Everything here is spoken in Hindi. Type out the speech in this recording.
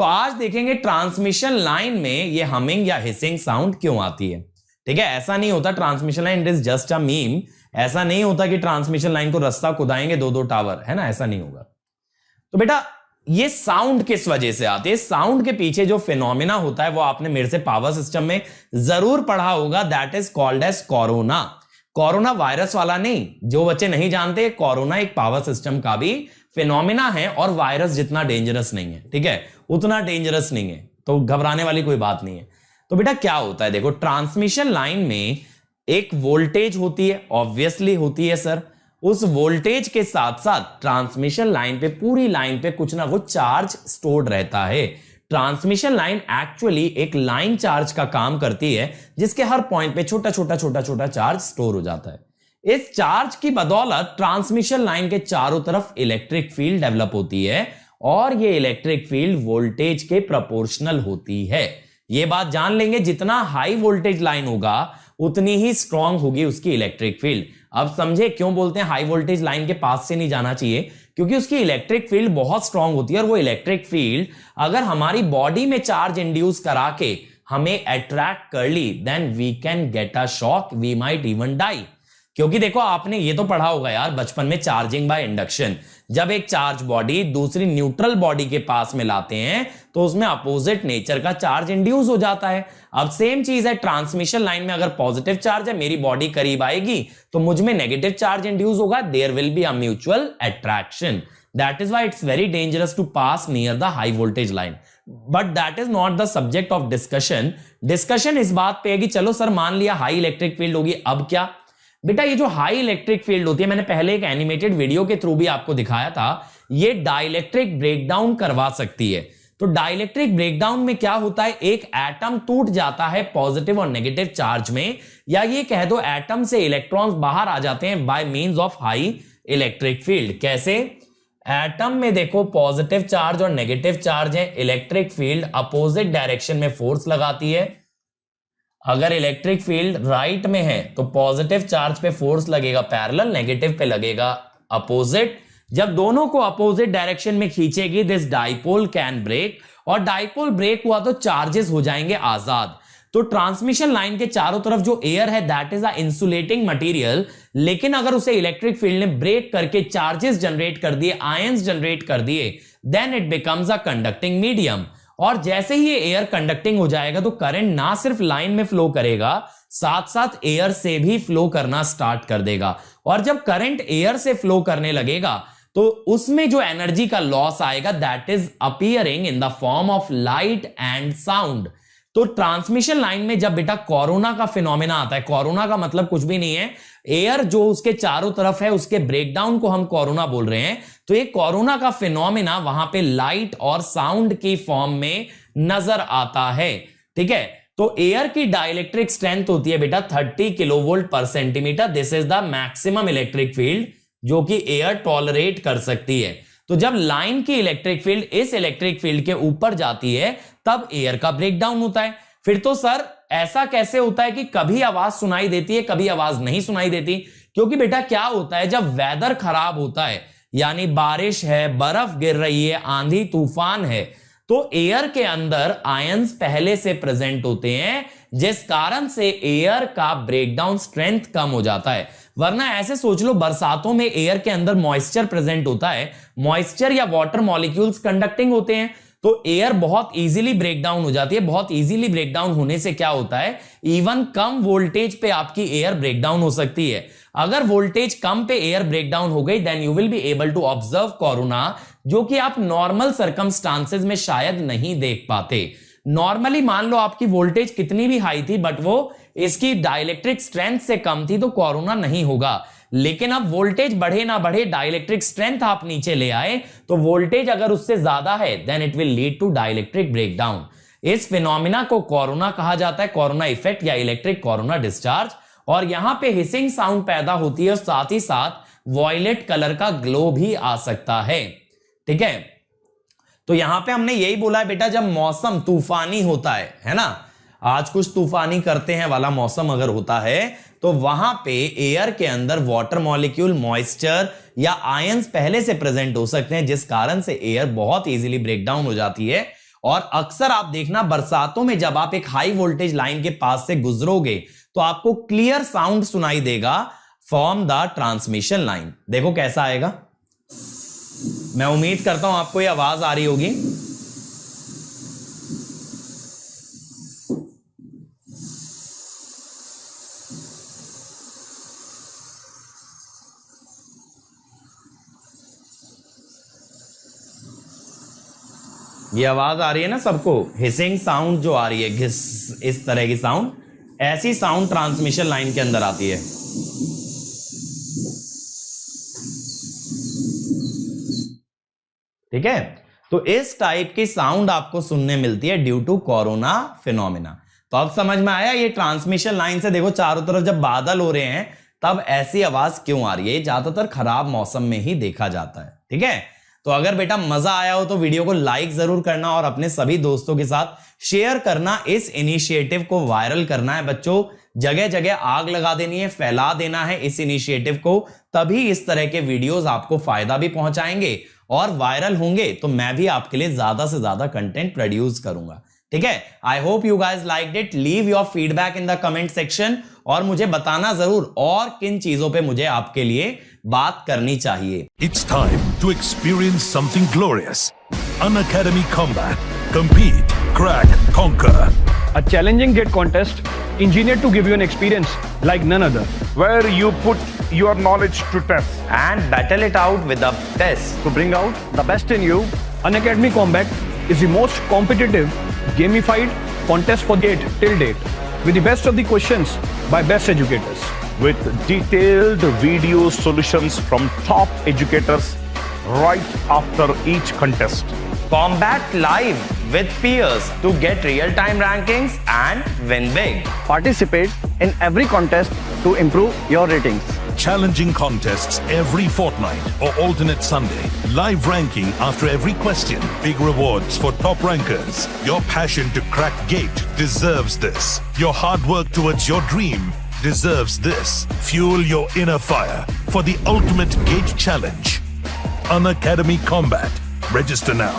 तो आज देखेंगे ट्रांसमिशन लाइन में ये हमिंग या हिसिंग साउंड क्यों आती है। ठीक है, ऐसा नहीं होता transmission line is just a meme, ऐसा नहीं होता कि ट्रांसमिशन लाइन को रास्ता खुदाएंगे दो टावर, है ना, ऐसा नहीं होगा। तो बेटा ये साउंड किस वजह से आती है, साउंड के पीछे जो फिनोमिना होता है वो आपने मेरे से पावर सिस्टम में जरूर पढ़ा होगा, that is called as corona. Corona virus वाला नहीं, जो बच्चे नहीं जानते कोरोना एक पावर सिस्टम का भी फिनोमिना है और वायरस जितना डेंजरस नहीं है, ठीक है, उतना डेंजरस नहीं है, तो घबराने वाली कोई बात नहीं है। तो बेटा क्या होता है, देखो ट्रांसमिशन लाइन में एक वोल्टेज होती है, ऑब्वियसली होती है सर, उस वोल्टेज के साथ साथ ट्रांसमिशन लाइन पे, पूरी लाइन पे कुछ ना कुछ चार्ज स्टोर्ड रहता है। ट्रांसमिशन लाइन एक्चुअली एक लाइन चार्ज का काम करती है, जिसके हर पॉइंट पे छोटा छोटा चार्ज स्टोर हो जाता है। इस चार्ज की बदौलत ट्रांसमिशन लाइन के चारों तरफ इलेक्ट्रिक फील्ड डेवलप होती है और ये इलेक्ट्रिक फील्ड वोल्टेज के प्रोपोर्शनल होती है। ये बात जान लेंगे, जितना हाई वोल्टेज लाइन होगा उतनी ही स्ट्रांग होगी उसकी इलेक्ट्रिक फील्ड। अब समझे क्यों बोलते हैं हाई वोल्टेज लाइन के पास से नहीं जाना चाहिए, क्योंकि उसकी इलेक्ट्रिक फील्ड बहुत स्ट्रांग होती है और वो इलेक्ट्रिक फील्ड अगर हमारी बॉडी में चार्ज इंड्यूस करा के हमें अट्रैक्ट कर ली, then we can get a shock, we might even die. क्योंकि देखो आपने ये तो पढ़ा होगा यार बचपन में, चार्जिंग बाय इंडक्शन। जब एक चार्ज बॉडी दूसरी न्यूट्रल बॉडी के पास में लाते हैं तो उसमें अपोजिट नेचर का चार्ज इंड्यूस हो जाता है। अब सेम चीज है ट्रांसमिशन लाइन में, अगर पॉजिटिव चार्ज है, मेरी बॉडी करीब आएगी तो मुझ में नेगेटिव चार्ज इंड्यूस होगा, there will be a mutual attraction. That is why it's very dangerous to pass near the high voltage line, but that is not the subject of discussion. Discussion इस बात पे है कि चलो सर मान लिया हाई इलेक्ट्रिक फील्ड होगी, अब क्या। बेटा ये जो हाई इलेक्ट्रिक फील्ड होती है, मैंने पहले एक एनिमेटेड वीडियो के थ्रू भी आपको दिखाया था, ये डाइलेक्ट्रिक ब्रेकडाउन करवा सकती है। तो डाइलेक्ट्रिक ब्रेकडाउन में क्या होता है, एक एटम टूट जाता है पॉजिटिव और नेगेटिव चार्ज में, या ये कह दो एटम से इलेक्ट्रॉन्स बाहर आ जाते हैं by means of high electric field. कैसे, एटम में देखो पॉजिटिव चार्ज और नेगेटिव चार्ज है, इलेक्ट्रिक फील्ड अपोजिट डायरेक्शन में फोर्स लगाती है। अगर इलेक्ट्रिक फील्ड राइट में है तो पॉजिटिव चार्ज पे फोर्स लगेगा पैरेलल, नेगेटिव पे लगेगा अपोजिट। जब दोनों को अपोजिट डायरेक्शन में खींचेगी, दिस डाइपोल कैन ब्रेक, और डाइपोल ब्रेक हुआ तो चार्जेस हो जाएंगे आजाद। तो ट्रांसमिशन लाइन के चारों तरफ जो एयर है that is a insulating material, लेकिन अगर उसे इलेक्ट्रिक फील्ड ने ब्रेक करके चार्जेस जनरेट कर दिए, आयंस जनरेट कर दिए, then it becomes a conducting medium. और जैसे ही ये एयर कंडक्टिंग हो जाएगा तो करंट ना सिर्फ लाइन में फ्लो करेगा, साथ साथ एयर से भी फ्लो करना स्टार्ट कर देगा। और जब करंट एयर से फ्लो करने लगेगा तो उसमें जो एनर्जी का लॉस आएगा that is appearing in the form of light and sound. तो ट्रांसमिशन लाइन में जब बेटा कोरोना का फिनोमेना आता है, कोरोना का मतलब कुछ भी नहीं है, एयर जो उसके चारों तरफ है उसके ब्रेकडाउन को हम कोरोना बोल रहे हैं। तो ये कोरोना का फिनोमेना वहां पे लाइट और साउंड की फॉर्म में नजर आता है। ठीक है, तो एयर की डाइलेक्ट्रिक स्ट्रेंथ होती है बेटा 30 किलोवोल्ट पर centimetre. This is the maximum electric field जो कि एयर टॉलरेट कर सकती है। तो जब लाइन की इलेक्ट्रिक फील्ड इस इलेक्ट्रिक फील्ड के ऊपर जाती है तब एयर का ब्रेकडाउन होता है। फिर तो सर ऐसा कैसे होता है कि कभी आवाज सुनाई देती है कभी आवाज नहीं सुनाई देती? क्योंकि बेटा क्या होता है, जब वेदर खराब होता है, यानी बारिश है, बर्फ गिर रही है, आंधी तूफान है, तो एयर के अंदर आयंस पहले से प्रेजेंट होते हैं, जिस कारण से एयर का ब्रेकडाउन स्ट्रेंथ कम हो जाता है। वरना ऐसे सोच लो बरसातों में एयर के अंदर मॉइस्चर प्रेजेंट होता है, मॉइस्चर या वाटर मॉलिक्यूल्स कंडक्टिंग होते हैं, तो एयर बहुत इजीली ब्रेकडाउन हो जाती है। बहुत इजीली ब्रेकडाउन होने से क्या होता है, इवन कम वोल्टेज पे आपकी एयर ब्रेकडाउन हो सकती है। अगर वोल्टेज कम पे एयर ब्रेकडाउन हो गई then you will be able to observe corona, जो कि आप नॉर्मल सर्कमस्टांसेस में शायद नहीं देख पाते। नॉर्मली मान लो आपकी वोल्टेज कितनी भी हाई थी बट वो इसकी डाइलेक्ट्रिक स्ट्रेंथ से कम थी तो कोरोना नहीं होगा। लेकिन अब वोल्टेज बढ़े ना बढ़े, डाइलेक्ट्रिक स्ट्रेंथ आप नीचे ले आए तो वोल्टेज अगर उससे ज्यादा है then it will lead to dielectric breakdown. इस फिनोमिना को कोरोना कहा जाता है, कोरोना इफेक्ट या इलेक्ट्रिक कोरोना डिस्चार्ज। और यहां पे हिसिंग साउंड पैदा होती है और साथ ही साथ वॉयलेट कलर का ग्लो भी आ सकता है। ठीक है, तो यहां पे हमने यही बोला है बेटा, जब मौसम तूफानी होता है ना, आज कुछ तूफानी करते हैं वाला मौसम अगर होता है तो वहां पे एयर के अंदर वाटर मॉलिक्यूल, मॉइस्चर या आयंस पहले से प्रेजेंट हो सकते हैं, जिस कारण से एयर बहुत इजीली ब्रेकडाउन हो जाती है और अक्सर आप देखना बरसातों में जब आप एक हाई वोल्टेज लाइन के पास से गुजरोगे तो आपको क्लियर साउंड सुनाई देगा फ्रॉम द ट्रांसमिशन लाइन। देखो कैसा आएगा, मैं उम्मीद करता हूं आपको ये आवाज आ रही होगी। ये आवाज आ रही है ना सबको, हिसिंग साउंड जो आ रही है, घिस, इस तरह की साउंड, ऐसी साउंड ट्रांसमिशन लाइन के अंदर आती है। ठीक है, तो इस टाइप की साउंड आपको सुनने मिलती है ड्यू टू कोरोना फिनोमिना। तो अब समझ में आया ये ट्रांसमिशन लाइन से देखो चारों तरफ जब बादल हो रहे हैं तब ऐसी आवाज क्यों आ रही है। ये ज्यादातर खराब मौसम में ही देखा जाता है। ठीक है, तो अगर बेटा मजा आया हो तो वीडियो को लाइक जरूर करना और अपने सभी दोस्तों के साथ शेयर करना। इस इनिशिएटिव को वायरल करना है बच्चों, जगह जगह आग लगा देनी है, फैला देना है इस इनिशिएटिव को, तभी इस तरह के वीडियोस आपको फायदा भी पहुंचाएंगे और वायरल होंगे तो मैं भी आपके लिए ज्यादा से ज्यादा कंटेंट प्रोड्यूस करूंगा। ठीक है, I hope you guys liked it. Leave your feedback in the comment section और मुझे बताना जरूर और किन चीजों पे मुझे आपके लिए बात करनी चाहिए। It's time to experience something glorious. Unacademy Combat. Compete, crack, conquer. A challenging gate contest engineered to give you an experience like none other. Where you put your knowledge to test. And battle it out with a test. To bring out the best in you, Unacademy Combat is the most competitive, gamified contest for GATE till date, with the best of the questions by best educators. With detailed video solutions from top educators right after each contest. Combat live with peers to get real-time rankings and win big. Participate in every contest to improve your ratings. Challenging contests every fortnight or alternate Sunday. Live ranking after every question. Big rewards for top rankers. Your passion to crack GATE deserves this. Your hard work towards your dream deserves this. Fuel your inner fire for the ultimate GATE challenge. Unacademy Combat. Register now.